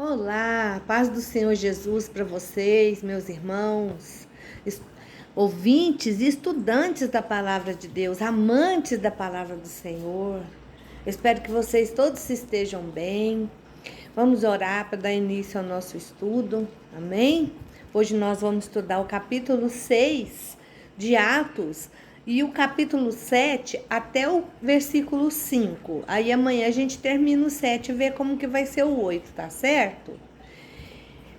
Olá, paz do Senhor Jesus para vocês, meus irmãos, ouvintes e estudantes da palavra de Deus, amantes da palavra do Senhor. Espero que vocês todos estejam bem. Vamos orar para dar início ao nosso estudo, amém? Hoje nós vamos estudar o capítulo 6 de Atos e o capítulo 7 até o versículo 5. Aí amanhã a gente termina o 7 e vê como que vai ser o 8, tá certo?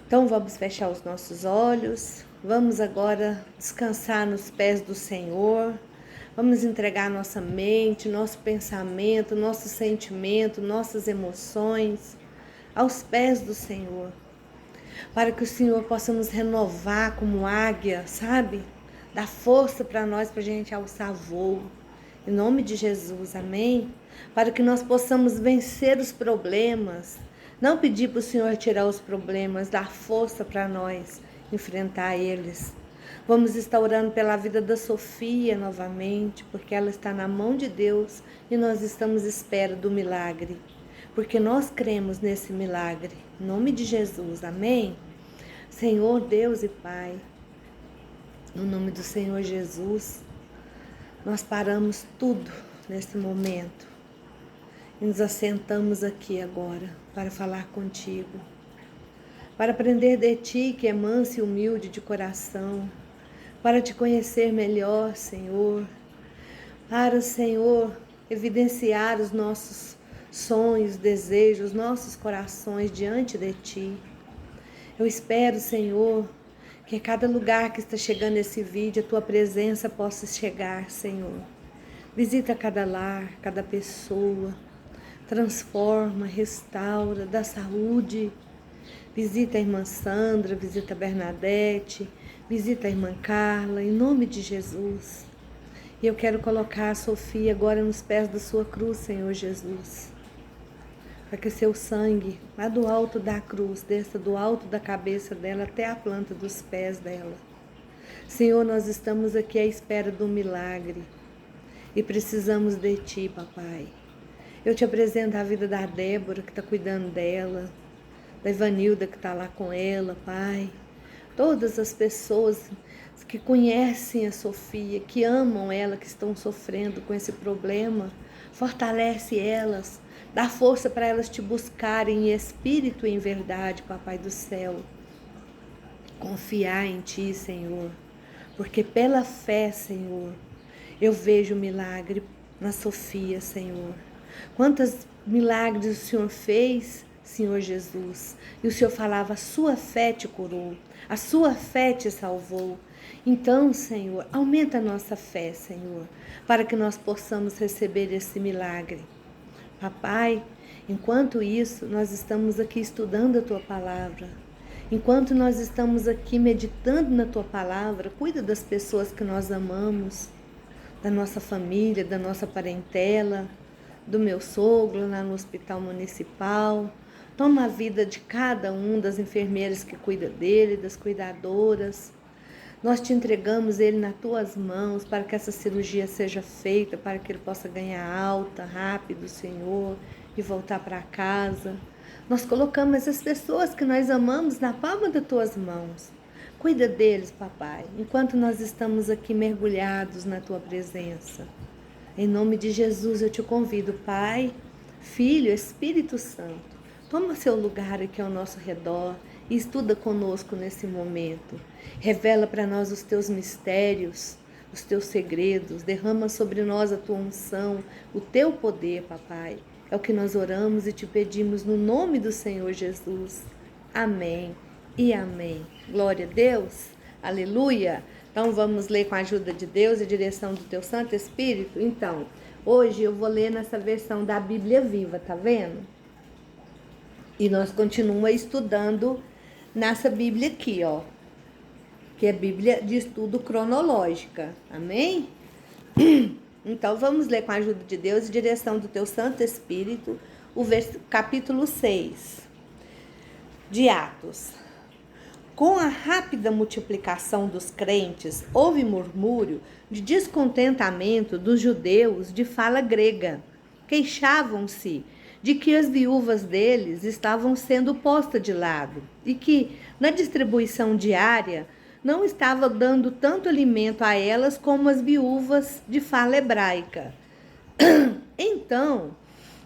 Então vamos fechar os nossos olhos, vamos agora descansar nos pés do Senhor, vamos entregar nossa mente, nosso pensamento, nosso sentimento, nossas emoções aos pés do Senhor, para que o Senhor possa nos renovar como águia, sabe? Dar força para nós, para a gente alçar voo. Em nome de Jesus, amém? Para que nós possamos vencer os problemas. Não pedir para o Senhor tirar os problemas, dar força para nós enfrentar eles. Vamos estar orando pela vida da Sofia novamente, porque ela está na mão de Deus e nós estamos à espera do milagre. Porque nós cremos nesse milagre. Em nome de Jesus, amém? Senhor, Deus e Pai, no nome do Senhor Jesus, nós paramos tudo nesse momento e nos assentamos aqui agora para falar contigo, para aprender de Ti, que é manso e humilde de coração, para Te conhecer melhor, Senhor, para, Senhor, evidenciar os nossos sonhos, desejos, nossos corações diante de Ti. Eu espero, Senhor, que a cada lugar que está chegando esse vídeo, a Tua presença possa chegar, Senhor. Visita cada lar, cada pessoa, transforma, restaura, dá saúde. Visita a irmã Sandra, visita a Bernadette, visita a irmã Carla, em nome de Jesus. E eu quero colocar a Sofia agora nos pés da sua cruz, Senhor Jesus. Para que seu sangue, lá do alto da cruz, desça do alto da cabeça dela até a planta dos pés dela. Senhor, nós estamos aqui à espera do milagre e precisamos de Ti, papai. Eu te apresento a vida da Débora, que está cuidando dela, da Ivanilda, que está lá com ela, pai. Todas as pessoas que conhecem a Sofia, que amam ela, que estão sofrendo com esse problema, fortalece elas, dá força para elas te buscarem em espírito e em verdade, papai do céu. Confiar em Ti, Senhor, porque pela fé, Senhor, eu vejo o milagre na Sofia, Senhor. Quantos milagres o Senhor fez, Senhor Jesus? E o Senhor falava, a sua fé te curou, a sua fé te salvou. Então, Senhor, aumenta a nossa fé, Senhor, para que nós possamos receber esse milagre. Papai, enquanto isso, nós estamos aqui estudando a Tua palavra. Enquanto nós estamos aqui meditando na Tua palavra, cuida das pessoas que nós amamos, da nossa família, da nossa parentela, do meu sogro lá no hospital municipal. Toma a vida de cada um das enfermeiras que cuida dele, das cuidadoras. Nós te entregamos ele nas Tuas mãos para que essa cirurgia seja feita, para que ele possa ganhar alta, rápido, Senhor, e voltar para casa. Nós colocamos essas pessoas que nós amamos na palma das Tuas mãos. Cuida deles, papai, enquanto nós estamos aqui mergulhados na Tua presença. Em nome de Jesus eu te convido, Pai, Filho, Espírito Santo. Toma seu lugar aqui ao nosso redor e estuda conosco nesse momento. Revela para nós os Teus mistérios, os Teus segredos. Derrama sobre nós a Tua unção, o Teu poder, papai. É o que nós oramos e te pedimos no nome do Senhor Jesus. Amém e amém. Glória a Deus. Aleluia. Então vamos ler com a ajuda de Deus e direção do Teu Santo Espírito. Então, hoje eu vou ler nessa versão da Bíblia Viva, tá vendo? E nós continuamos estudando nessa Bíblia aqui, ó, que é Bíblia de estudo cronológica, amém? Então vamos ler com a ajuda de Deus e direção do Teu Santo Espírito, o capítulo 6 de Atos. Com a rápida multiplicação dos crentes, houve murmúrio de descontentamento dos judeus de fala grega. Queixavam-se de que as viúvas deles estavam sendo postas de lado e que, na distribuição diária, não estava dando tanto alimento a elas como as viúvas de fala hebraica. Então,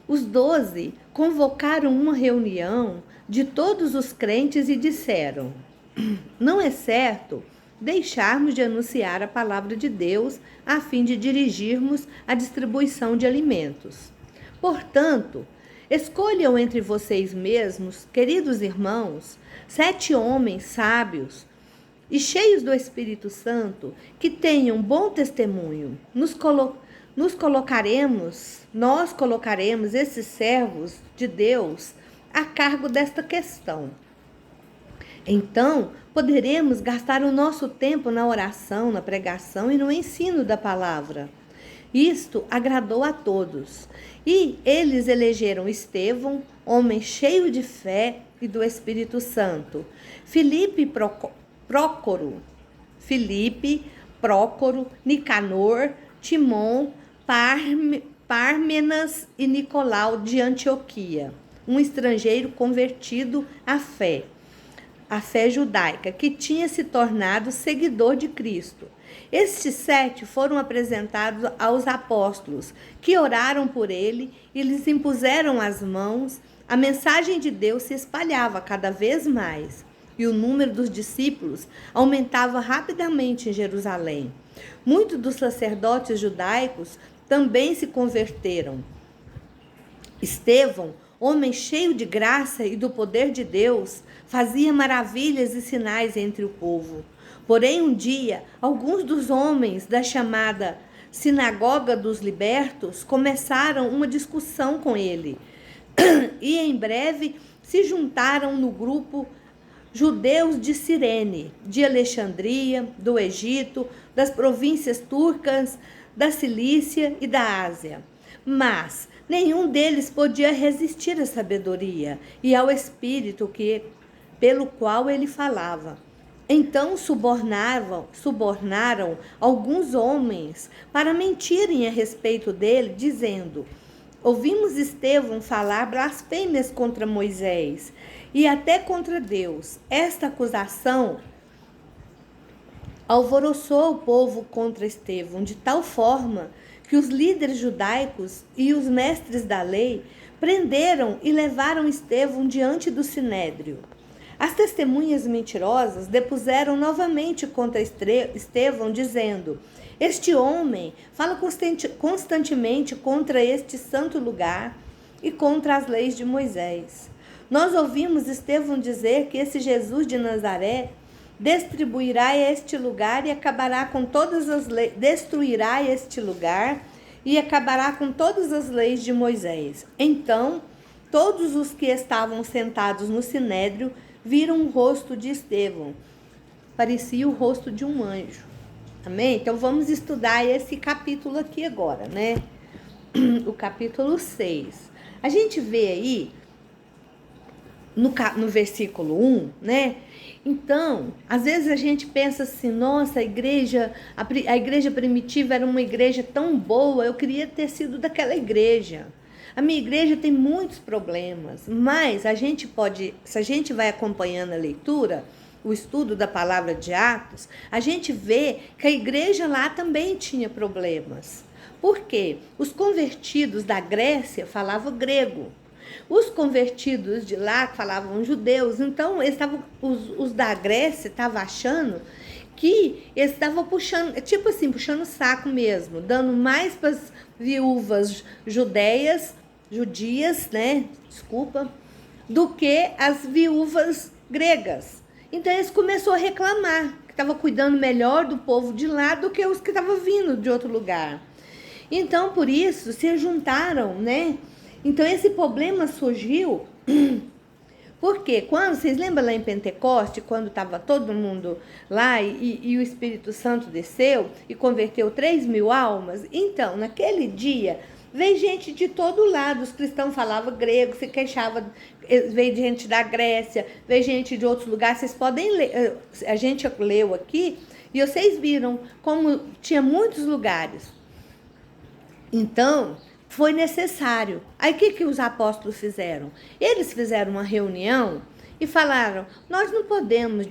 os 12 convocaram uma reunião de todos os crentes e disseram: não é certo deixarmos de anunciar a palavra de Deus a fim de dirigirmos a distribuição de alimentos. Portanto, escolham entre vocês mesmos, queridos irmãos, 7 homens sábios e cheios do Espírito Santo, que tenham bom testemunho. Nós colocaremos esses servos de Deus a cargo desta questão. Então, poderemos gastar o nosso tempo na oração, na pregação e no ensino da palavra. Isto agradou a todos. E eles elegeram Estevão, homem cheio de fé e do Espírito Santo, Filipe, Prócoro, Nicanor, Timon, Pármenas e Nicolau de Antioquia, um estrangeiro convertido à fé judaica, que tinha se tornado seguidor de Cristo. Estes 7 foram apresentados aos apóstolos, que oraram por ele e lhes impuseram as mãos. A mensagem de Deus se espalhava cada vez mais, e o número dos discípulos aumentava rapidamente em Jerusalém. Muitos dos sacerdotes judaicos também se converteram. Estevão, homem cheio de graça e do poder de Deus, fazia maravilhas e sinais entre o povo. Porém, um dia, alguns dos homens da chamada Sinagoga dos Libertos começaram uma discussão com ele. E em breve se juntaram no grupo judeus de Cirene, de Alexandria, do Egito, das províncias turcas, da Cilícia e da Ásia. Mas nenhum deles podia resistir à sabedoria e ao espírito pelo qual ele falava. Então subornaram alguns homens para mentirem a respeito dele, dizendo: ouvimos Estevão falar blasfêmias contra Moisés e até contra Deus. Esta acusação alvoroçou o povo contra Estevão de tal forma que os líderes judaicos e os mestres da lei prenderam e levaram Estevão diante do sinédrio. As testemunhas mentirosas depuseram novamente contra Estevão, dizendo: este homem fala constantemente contra este santo lugar e contra as leis de Moisés. Nós ouvimos Estevão dizer que esse Jesus de Nazaré destruirá este lugar e acabará com todas as leis de Moisés. Então, todos os que estavam sentados no sinédrio viram o rosto de Estevão. Parecia o rosto de um anjo. Amém? Então, vamos estudar esse capítulo aqui agora, né? O capítulo 6. A gente vê aí, no versículo 1, né? Então, às vezes a gente pensa assim: nossa, a igreja primitiva era uma igreja tão boa, eu queria ter sido daquela igreja. A minha igreja tem muitos problemas, mas a gente pode, se a gente vai acompanhando a leitura, o estudo da palavra de Atos, a gente vê que a igreja lá também tinha problemas. Por quê? Os convertidos da Grécia falavam grego. Os convertidos de lá falavam judeus. Então, os da Grécia estavam achando que eles estavam puxando, tipo assim, puxando o saco mesmo, dando mais para as viúvas judias, né? Do que as viúvas gregas. Então, eles começaram a reclamar que estavam cuidando melhor do povo de lá do que os que estavam vindo de outro lugar. Então, por isso, se juntaram, né? Então, esse problema surgiu porque vocês lembram lá em Pentecoste, quando estava todo mundo lá e o Espírito Santo desceu e converteu 3.000 almas? Então, naquele dia, veio gente de todo lado. Os cristãos falavam grego, se queixavam, veio gente da Grécia, veio gente de outros lugares. Vocês podem ler, a gente leu aqui e vocês viram como tinha muitos lugares. Então, foi necessário. Aí o que os apóstolos fizeram? Eles fizeram uma reunião e falaram: nós não podemos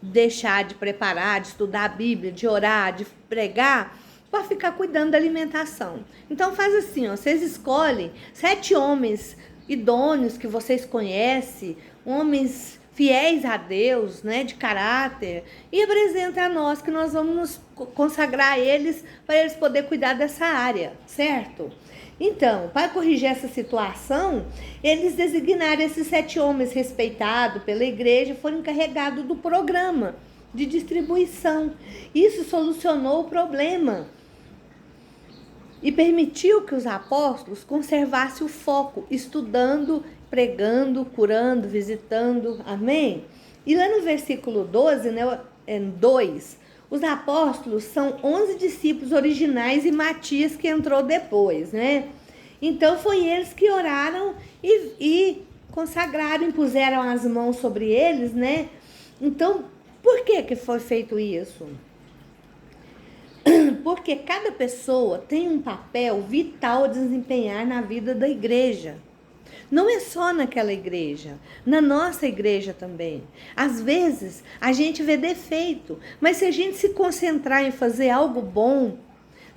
deixar de preparar, de estudar a Bíblia, de orar, de pregar, para ficar cuidando da alimentação. Então faz assim, ó, vocês escolhem 7 homens idôneos que vocês conhecem, homens fiéis a Deus, né, de caráter, e apresenta a nós, que nós vamos nos consagrar a eles para eles poderem cuidar dessa área, certo? Então, para corrigir essa situação, eles designaram esses 7 homens respeitados pela igreja, foram encarregados do programa de distribuição. Isso solucionou o problema e permitiu que os apóstolos conservassem o foco, estudando, pregando, curando, visitando. Amém? E lá no versículo 12, né, 2, os apóstolos são 11 discípulos originais e Matias que entrou depois, né? Então foi eles que oraram e consagraram, impuseram as mãos sobre eles, né? Então, por que foi feito isso? Porque cada pessoa tem um papel vital a desempenhar na vida da igreja. Não é só naquela igreja, na nossa igreja também. Às vezes, a gente vê defeito, mas se a gente se concentrar em fazer algo bom,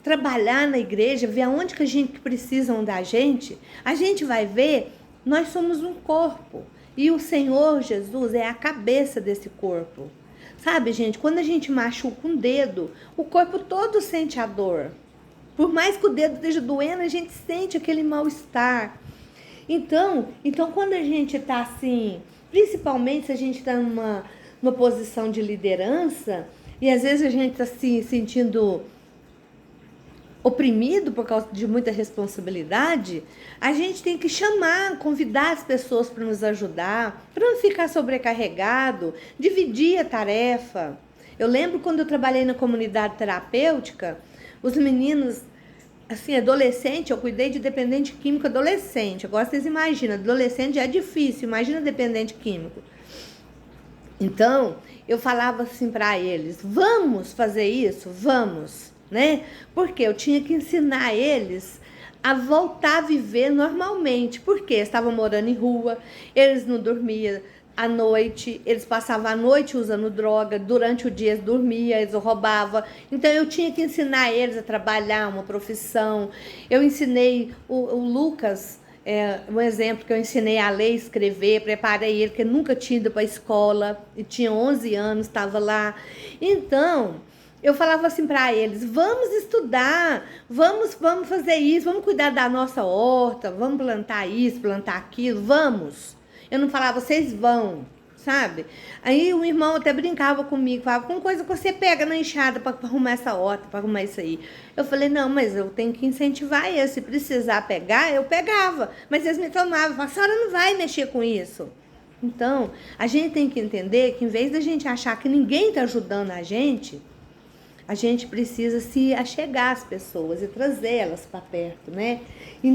trabalhar na igreja, ver aonde que a gente precisam da gente, a gente vai ver, nós somos um corpo. E o Senhor Jesus é a cabeça desse corpo. Sabe, gente, quando a gente machuca um dedo, o corpo todo sente a dor. Por mais que o dedo esteja doendo, a gente sente aquele mal-estar. Então, quando a gente está assim, principalmente se a gente está numa posição de liderança, e às vezes a gente está se sentindo oprimido por causa de muita responsabilidade, a gente tem que chamar, convidar as pessoas para nos ajudar, para não ficar sobrecarregado, dividir a tarefa. Eu lembro quando eu trabalhei na comunidade terapêutica, os meninos, assim, adolescente, eu cuidei de dependente químico adolescente. Agora vocês imaginam, adolescente já é difícil, imagina dependente químico. Então, eu falava assim para eles: vamos fazer isso? Vamos, né? Porque eu tinha que ensinar eles a voltar a viver normalmente. Porque estavam morando em rua, eles não dormiam à noite, eles passavam a noite usando droga, durante o dia eles dormiam, eles roubavam. Então eu tinha que ensinar eles a trabalhar uma profissão. Eu ensinei o Lucas, um exemplo, que eu ensinei a ler e escrever, preparei ele, que nunca tinha ido para a escola, e tinha 11 anos, estava lá. Então, eu falava assim para eles: vamos estudar, vamos fazer isso, vamos cuidar da nossa horta, vamos plantar isso, plantar aquilo, vamos. Eu não falava: vocês vão, sabe? Aí o irmão até brincava comigo, falava: com coisa que você pega na enxada para arrumar essa horta, para arrumar isso aí. Eu falei: não, mas eu tenho que incentivar eles, se precisar pegar, eu pegava. Mas eles me tomavam, falavam: a senhora não vai mexer com isso. Então, a gente tem que entender que em vez da gente achar que ninguém está ajudando a gente precisa se achegar às pessoas e trazê-las para perto, né? E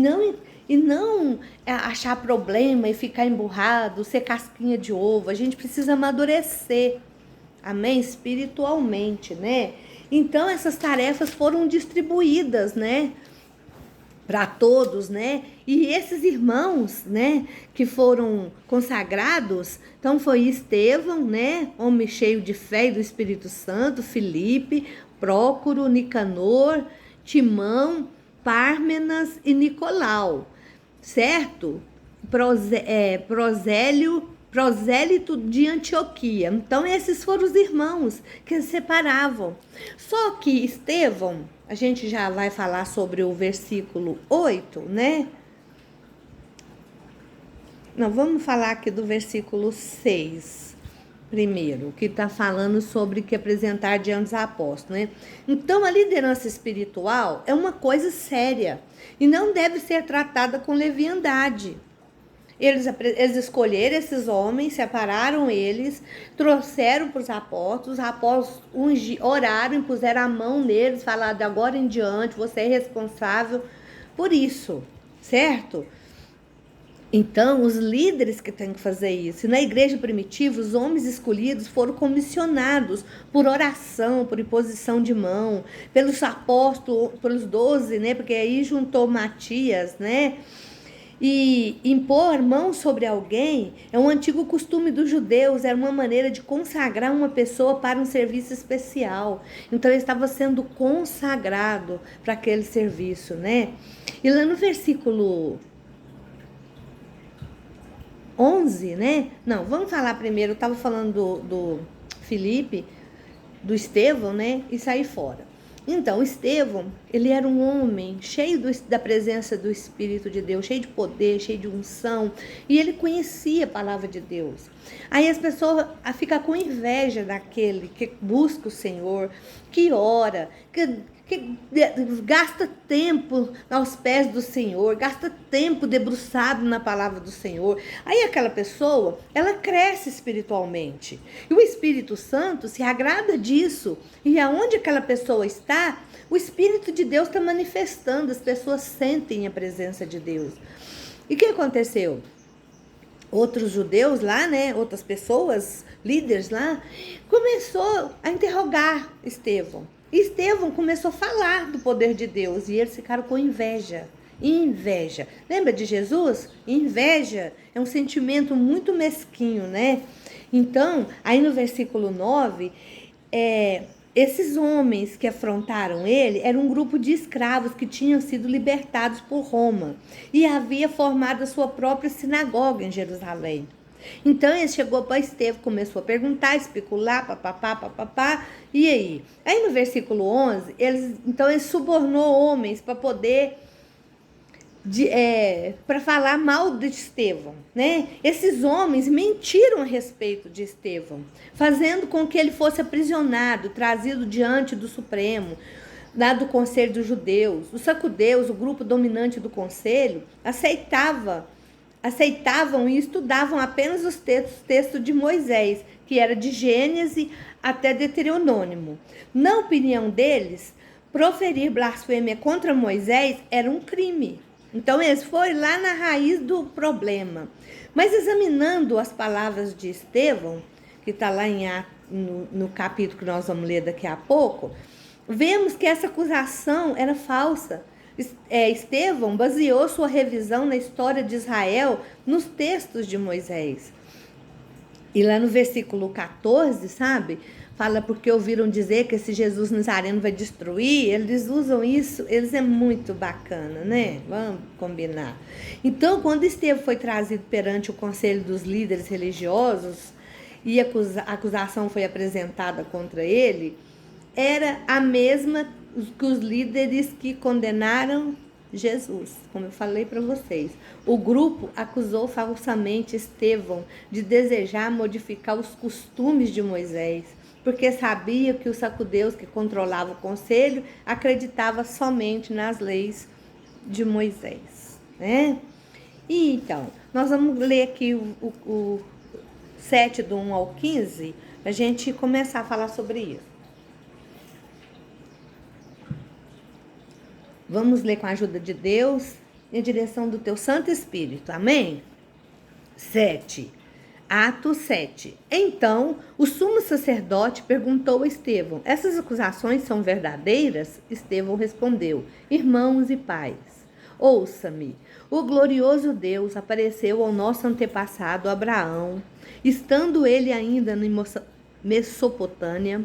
não achar problema e ficar emburrado, ser casquinha de ovo. A gente precisa amadurecer, amém? Espiritualmente, né? Então, essas tarefas foram distribuídas, né? Para todos, né? E esses irmãos, né, que foram consagrados, então foi Estevão, né, homem cheio de fé e do Espírito Santo, Filipe, Prócoro, Nicanor, Timão, Pármenas e Nicolau, certo? Prosélito de Antioquia. Então esses foram os irmãos que se separavam. Só que Estevão, a gente já vai falar sobre o versículo 8, né? Não, vamos falar aqui do versículo 6 primeiro, que está falando sobre que apresentar diante dos apóstolos, né? Então, a liderança espiritual é uma coisa séria e não deve ser tratada com leviandade. Eles escolheram esses homens, separaram eles, trouxeram para os apóstolos oraram, puseram a mão neles, falaram: de agora em diante você é responsável por isso, certo? Então, os líderes que têm que fazer isso. E na igreja primitiva, os homens escolhidos foram comissionados por oração, por imposição de mão, pelos apóstolos, pelos 12, né? Porque aí juntou Matias, né? E impor mão sobre alguém é um antigo costume dos judeus, era uma maneira de consagrar uma pessoa para um serviço especial. Então ele estava sendo consagrado para aquele serviço, né? E lá no versículo 11, né? Não, vamos falar primeiro. Eu estava falando do Filipe, do Estevão, né? E sair fora. Então, Estevão, ele era um homem cheio da presença do Espírito de Deus, cheio de poder, cheio de unção, e ele conhecia a palavra de Deus. Aí as pessoas ficam com inveja daquele que busca o Senhor, que ora, que gasta tempo aos pés do Senhor, gasta tempo debruçado na palavra do Senhor. Aí aquela pessoa, ela cresce espiritualmente. E o Espírito Santo se agrada disso. E aonde aquela pessoa está, o Espírito de Deus está manifestando, as pessoas sentem a presença de Deus. E o que aconteceu? Outros judeus lá, né, outras pessoas, líderes lá, começou a interrogar Estevão. E Estevão começou a falar do poder de Deus e eles ficaram com inveja. Inveja. Lembra de Jesus? Inveja é um sentimento muito mesquinho, né? Então, aí no versículo 9, esses homens que afrontaram ele eram um grupo de escravos que tinham sido libertados por Roma e havia formado a sua própria sinagoga em Jerusalém. Então ele chegou para Estevão, começou a perguntar, especular, papapá, e aí? Aí no versículo 11, ele subornou homens para poder, para falar mal de Estevão, né? Esses homens mentiram a respeito de Estevão, fazendo com que ele fosse aprisionado, trazido diante do Supremo, lá do Conselho dos Judeus. Os sacudeus, o grupo dominante do Conselho, aceitavam e estudavam apenas os textos de Moisés, que era de Gênesis até Deuteronômio. Na opinião deles, proferir blasfêmia contra Moisés era um crime. Então, eles foram lá na raiz do problema. Mas examinando as palavras de Estevão, que está lá no capítulo que nós vamos ler daqui a pouco, vemos que essa acusação era falsa. Estevão baseou sua revisão na história de Israel nos textos de Moisés. E lá no versículo 14, sabe? Fala porque ouviram dizer que esse Jesus Nazareno vai destruir. Eles usam isso, eles é muito bacana, né? Vamos combinar. Então, quando Estevão foi trazido perante o conselho dos líderes religiosos e a acusação foi apresentada contra ele, era a mesma que os líderes que condenaram Jesus, como eu falei para vocês. O grupo acusou falsamente Estevão de desejar modificar os costumes de Moisés, porque sabia que os sacudeus que controlavam o conselho acreditavam somente nas leis de Moisés, né? E então, nós vamos ler aqui o 7 do 1 ao 15, para a gente começar a falar sobre isso. Vamos ler com a ajuda de Deus e a direção do teu Santo Espírito. Amém? 7. Atos 7. Então, o sumo sacerdote perguntou a Estevão: essas acusações são verdadeiras? Estevão respondeu: irmãos e pais, ouça-me. O glorioso Deus apareceu ao nosso antepassado Abraão, estando ele ainda na Mesopotâmia,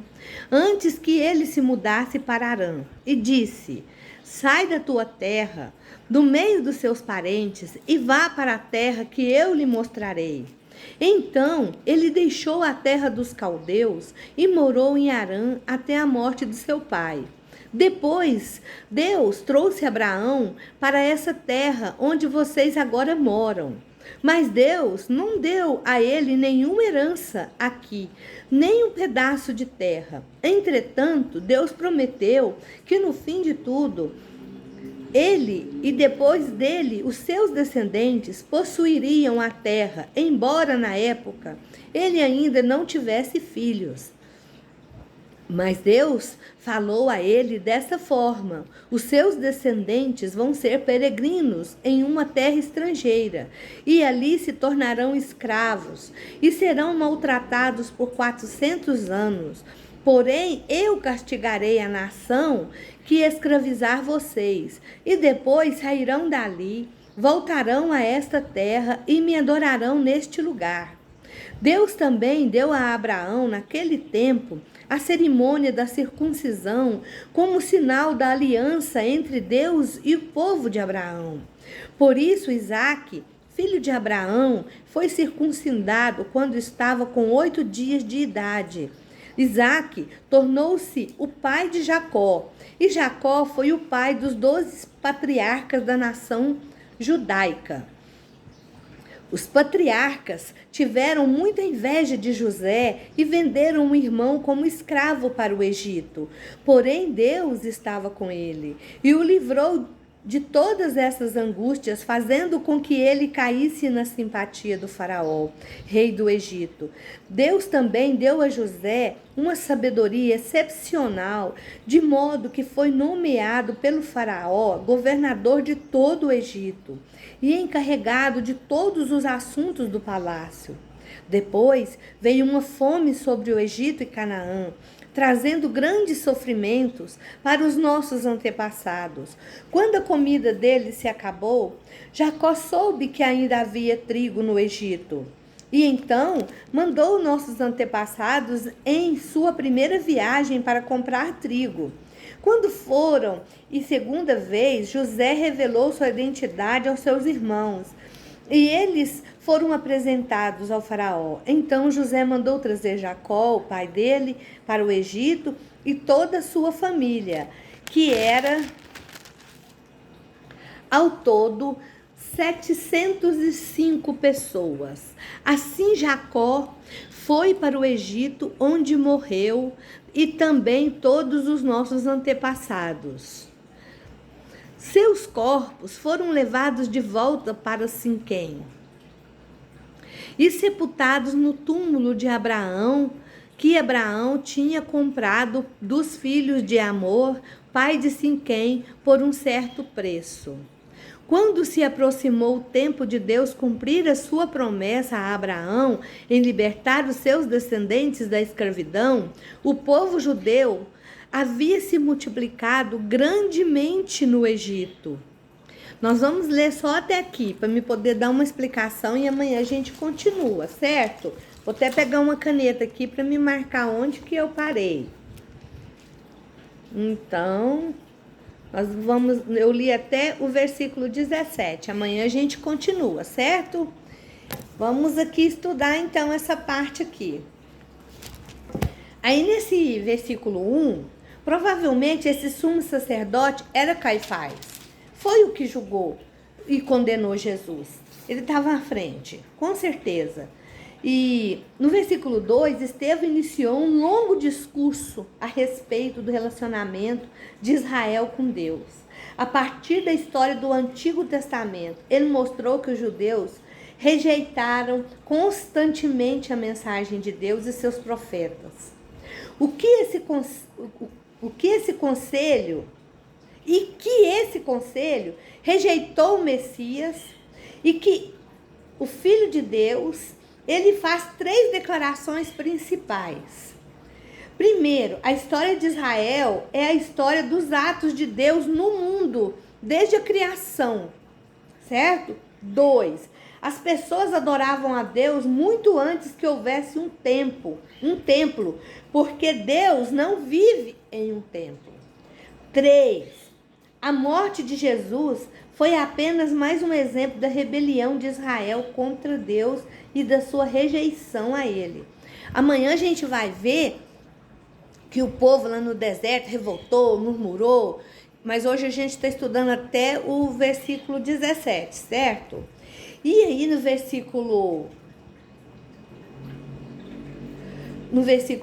antes que ele se mudasse para Harã, e disse: sai da tua terra, do meio dos seus parentes, e vá para a terra que eu lhe mostrarei. Então ele deixou a terra dos caldeus e morou em Harã até a morte de seu pai. Depois, Deus trouxe Abraão para essa terra onde vocês agora moram. Mas Deus não deu a ele nenhuma herança aqui, nem um pedaço de terra. Entretanto, Deus prometeu que no fim de tudo, ele e depois dele, os seus descendentes possuiriam a terra, embora na época ele ainda não tivesse filhos. Mas Deus falou a ele dessa forma: os seus descendentes vão ser peregrinos em uma terra estrangeira, e ali se tornarão escravos, e serão maltratados por 400 anos. Porém, eu castigarei a nação que escravizar vocês, e depois sairão dali, voltarão a esta terra e me adorarão neste lugar. Deus também deu a Abraão, naquele tempo, a cerimônia da circuncisão como sinal da aliança entre Deus e o povo de Abraão. Por isso, Isaque, filho de Abraão, foi circuncidado quando estava com 8 dias de idade. Isaque tornou-se o pai de Jacó, e Jacó foi o pai dos 12 patriarcas da nação judaica. Os patriarcas tiveram muita inveja de José e venderam o irmão como escravo para o Egito. Porém, Deus estava com ele e o livrou de todas essas angústias, fazendo com que ele caísse na simpatia do faraó, rei do Egito. Deus também deu a José uma sabedoria excepcional, de modo que foi nomeado pelo faraó governador de todo o Egito e encarregado de todos os assuntos do palácio. Depois veio uma fome sobre o Egito e Canaã, trazendo grandes sofrimentos para os nossos antepassados. Quando a comida deles se acabou, Jacó soube que ainda havia trigo no Egito. E então mandou nossos antepassados em sua primeira viagem para comprar trigo. Quando foram, e segunda vez, José revelou sua identidade aos seus irmãos, e eles foram apresentados ao faraó. Então José mandou trazer Jacó, o pai dele, para o Egito, e toda a sua família, que era ao todo 705 pessoas. Assim Jacó foi para o Egito, onde morreu, e também todos os nossos antepassados. Seus corpos foram levados de volta para Siquém e sepultados no túmulo de Abraão, que Abraão tinha comprado dos filhos de Amor, pai de Siquém, por um certo preço. Quando se aproximou o tempo de Deus cumprir a sua promessa a Abraão em libertar os seus descendentes da escravidão, o povo judeu havia se multiplicado grandemente no Egito. Nós vamos ler só até aqui, para me poder dar uma explicação, e amanhã a gente continua, certo? Vou até pegar uma caneta aqui para me marcar onde que eu parei. Então, eu li até o versículo 17. Amanhã a gente continua, certo? Vamos aqui estudar então essa parte aqui. Aí nesse versículo 1, provavelmente esse sumo sacerdote era Caifás. Foi o que julgou e condenou Jesus. Ele estava à frente, com certeza. E no versículo 2, Estevão iniciou um longo discurso a respeito do relacionamento de Israel com Deus. A partir da história do Antigo Testamento, ele mostrou que os judeus rejeitaram constantemente a mensagem de Deus e seus profetas. O que esse conselho rejeitou o Messias, e que o Filho de Deus, ele faz 3 declarações principais. Primeiro, a história de Israel é a história dos atos de Deus no mundo, desde a criação, certo? 2, as pessoas adoravam a Deus muito antes que houvesse um templo, porque Deus não vive em um templo. 3, a morte de Jesus foi apenas mais um exemplo da rebelião de Israel contra Deus e da sua rejeição a ele. Amanhã a gente vai ver que o povo lá no deserto revoltou, murmurou, mas hoje a gente está estudando até o versículo 17, certo? E aí no versículo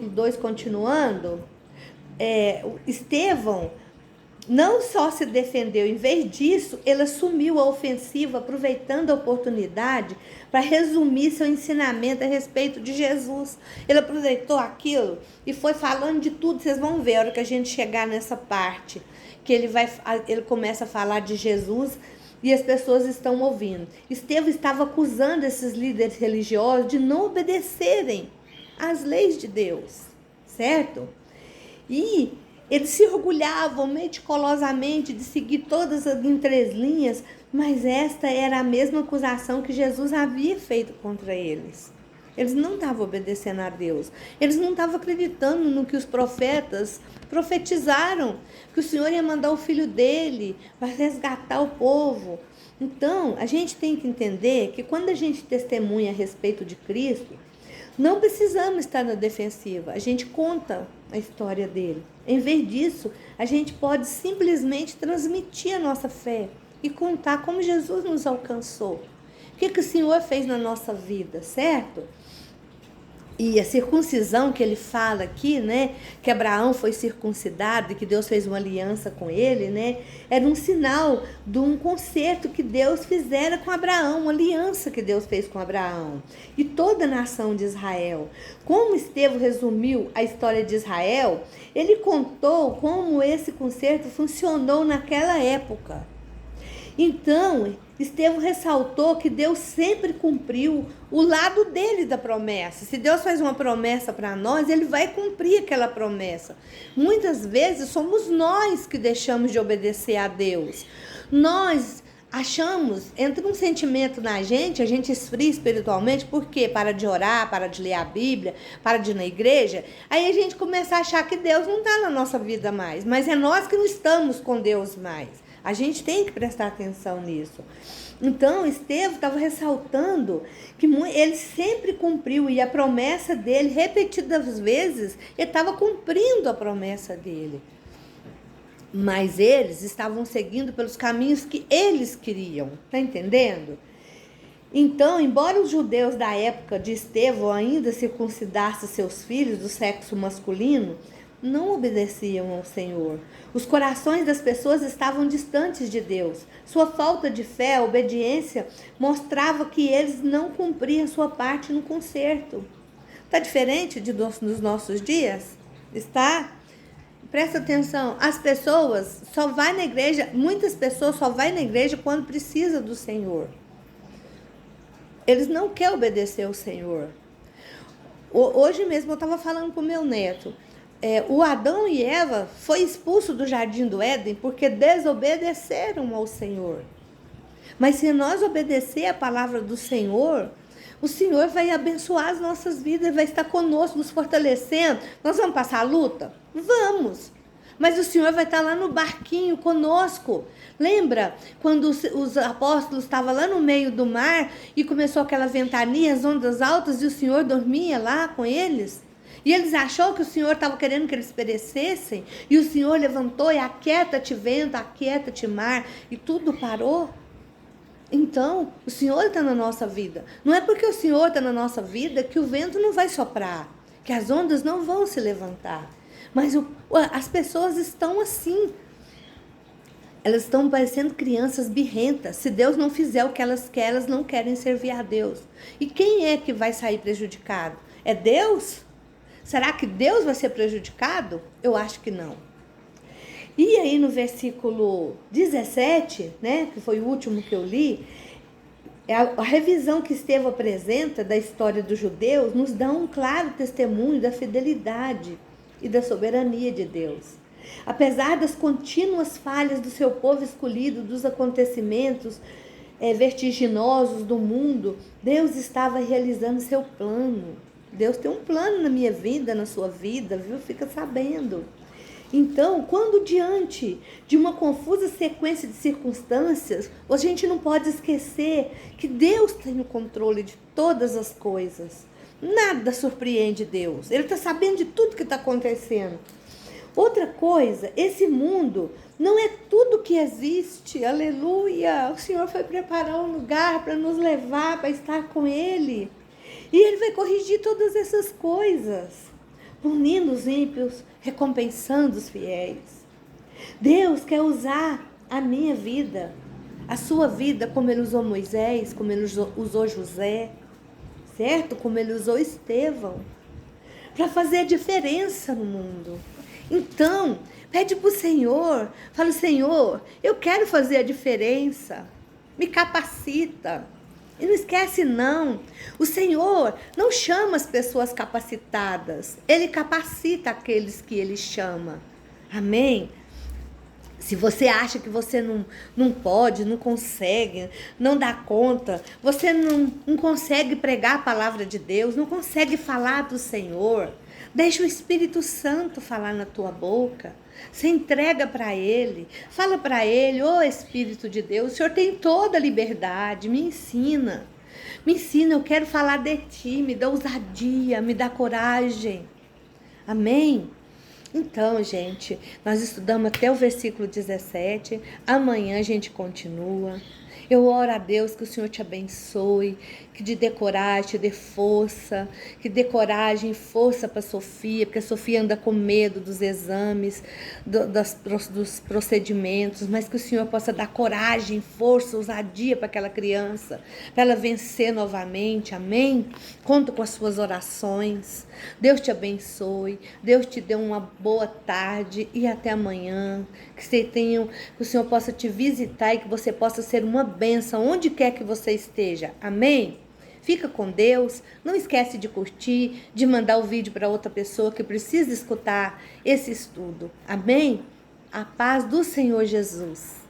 2, continuando, Estevão não só se defendeu, em vez disso, ele assumiu a ofensiva, aproveitando a oportunidade para resumir seu ensinamento a respeito de Jesus. Ele aproveitou aquilo e foi falando de tudo. Vocês vão ver a hora que a gente chegar nessa parte, que ele começa a falar de Jesus e as pessoas estão ouvindo. Estevão estava acusando esses líderes religiosos de não obedecerem às leis de Deus, certo? E eles se orgulhavam meticulosamente de seguir todas as entrelinhas, mas esta era a mesma acusação que Jesus havia feito contra eles. Eles não estavam obedecendo a Deus. Eles não estavam acreditando no que os profetas profetizaram, que o Senhor ia mandar o filho dele para resgatar o povo. Então, a gente tem que entender que quando a gente testemunha a respeito de Cristo, não precisamos estar na defensiva. A gente conta a história dele. Em vez disso, a gente pode simplesmente transmitir a nossa fé e contar como Jesus nos alcançou. O que o Senhor fez na nossa vida, certo? E a circuncisão que ele fala aqui, né, que Abraão foi circuncidado e que Deus fez uma aliança com ele, né, era um sinal de um concerto que Deus fizera com Abraão, uma aliança que Deus fez com Abraão e toda a nação de Israel. Como Estevão resumiu a história de Israel, ele contou como esse concerto funcionou naquela época. Então, Estevão ressaltou que Deus sempre cumpriu o lado dele da promessa. Se Deus faz uma promessa para nós, ele vai cumprir aquela promessa. Muitas vezes somos nós que deixamos de obedecer a Deus. Nós achamos, entra um sentimento na gente, a gente esfria espiritualmente, porque para de orar, para de ler a Bíblia, para de ir na igreja, aí a gente começa a achar que Deus não está na nossa vida mais, mas é nós que não estamos com Deus mais. A gente tem que prestar atenção nisso. Então, Estevão estava ressaltando que ele sempre cumpriu, e a promessa dele, repetidas vezes, ele estava cumprindo a promessa dele. Mas eles estavam seguindo pelos caminhos que eles queriam. Está entendendo? Então, embora os judeus da época de Estevão ainda circuncidassem seus filhos do sexo masculino, não obedeciam ao Senhor. Os corações das pessoas estavam distantes de Deus. Sua falta de fé, obediência, mostrava que eles não cumpriam sua parte no concerto. Está diferente dos nossos dias? Está? Presta atenção, as pessoas só vão na igreja, muitas pessoas só vão na igreja quando precisa do Senhor. Eles não querem obedecer ao Senhor. Hoje mesmo eu estava falando com o meu neto. O Adão e Eva foi expulso do jardim do Éden porque desobedeceram ao Senhor. Mas se nós obedecer a palavra do Senhor, o Senhor vai abençoar as nossas vidas, vai estar conosco, nos fortalecendo. Nós vamos passar a luta? Vamos. Mas o Senhor vai estar lá no barquinho conosco. Lembra quando os apóstolos estavam lá no meio do mar e começou aquela ventania, as ondas altas, e o Senhor dormia lá com eles? E eles acharam que o Senhor estava querendo que eles perecessem. E o Senhor levantou e aquieta-te vento, aquieta-te mar. E tudo parou. Então, o Senhor está na nossa vida. Não é porque o Senhor está na nossa vida que o vento não vai soprar. Que as ondas não vão se levantar. Mas as pessoas estão assim. Elas estão parecendo crianças birrentas. Se Deus não fizer o que elas querem, elas não querem servir a Deus. E quem é que vai sair prejudicado? É Deus? Será que Deus vai ser prejudicado? Eu acho que não. E aí no versículo 17, né, que foi o último que eu li, a revisão que Estevão apresenta da história dos judeus nos dá um claro testemunho da fidelidade e da soberania de Deus. Apesar das contínuas falhas do seu povo escolhido, dos acontecimentos vertiginosos do mundo, Deus estava realizando seu plano. Deus tem um plano na minha vida, na sua vida, viu? Fica sabendo. Então, quando diante de uma confusa sequência de circunstâncias, a gente não pode esquecer que Deus tem o controle de todas as coisas. Nada surpreende Deus. Ele está sabendo de tudo que está acontecendo. Outra coisa, esse mundo não é tudo que existe. Aleluia! O Senhor foi preparar um lugar para nos levar, para estar com Ele. E Ele vai corrigir todas essas coisas, punindo os ímpios, recompensando os fiéis. Deus quer usar a minha vida, a sua vida, como Ele usou Moisés, como Ele usou José, certo? Como Ele usou Estevão, para fazer a diferença no mundo. Então, pede para o Senhor, fala: Senhor, eu quero fazer a diferença, me capacita. E não esquece não, o Senhor não chama as pessoas capacitadas, Ele capacita aqueles que Ele chama. Amém? Se você acha que você não pode, não consegue, não dá conta, você não consegue pregar a palavra de Deus, não consegue falar do Senhor, deixa o Espírito Santo falar na tua boca. Você entrega para Ele, fala para Ele: ô Espírito de Deus, o Senhor tem toda a liberdade, me ensina. Me ensina, eu quero falar de Ti, me dá ousadia, me dá coragem. Amém? Então, gente, nós estudamos até o versículo 17. Amanhã a gente continua. Eu oro a Deus que o Senhor te abençoe, que te dê coragem, te dê força, que dê coragem e força para a Sofia, porque a Sofia anda com medo dos exames, dos procedimentos, mas que o Senhor possa dar coragem, força, ousadia para aquela criança, para ela vencer novamente, amém? Conto com as suas orações. Deus te abençoe, Deus te dê uma boa tarde e até amanhã. Que o Senhor possa te visitar e que você possa ser uma bênção onde quer que você esteja. Amém? Fica com Deus. Não esquece de curtir, de mandar o vídeo para outra pessoa que precisa escutar esse estudo. Amém? A paz do Senhor Jesus.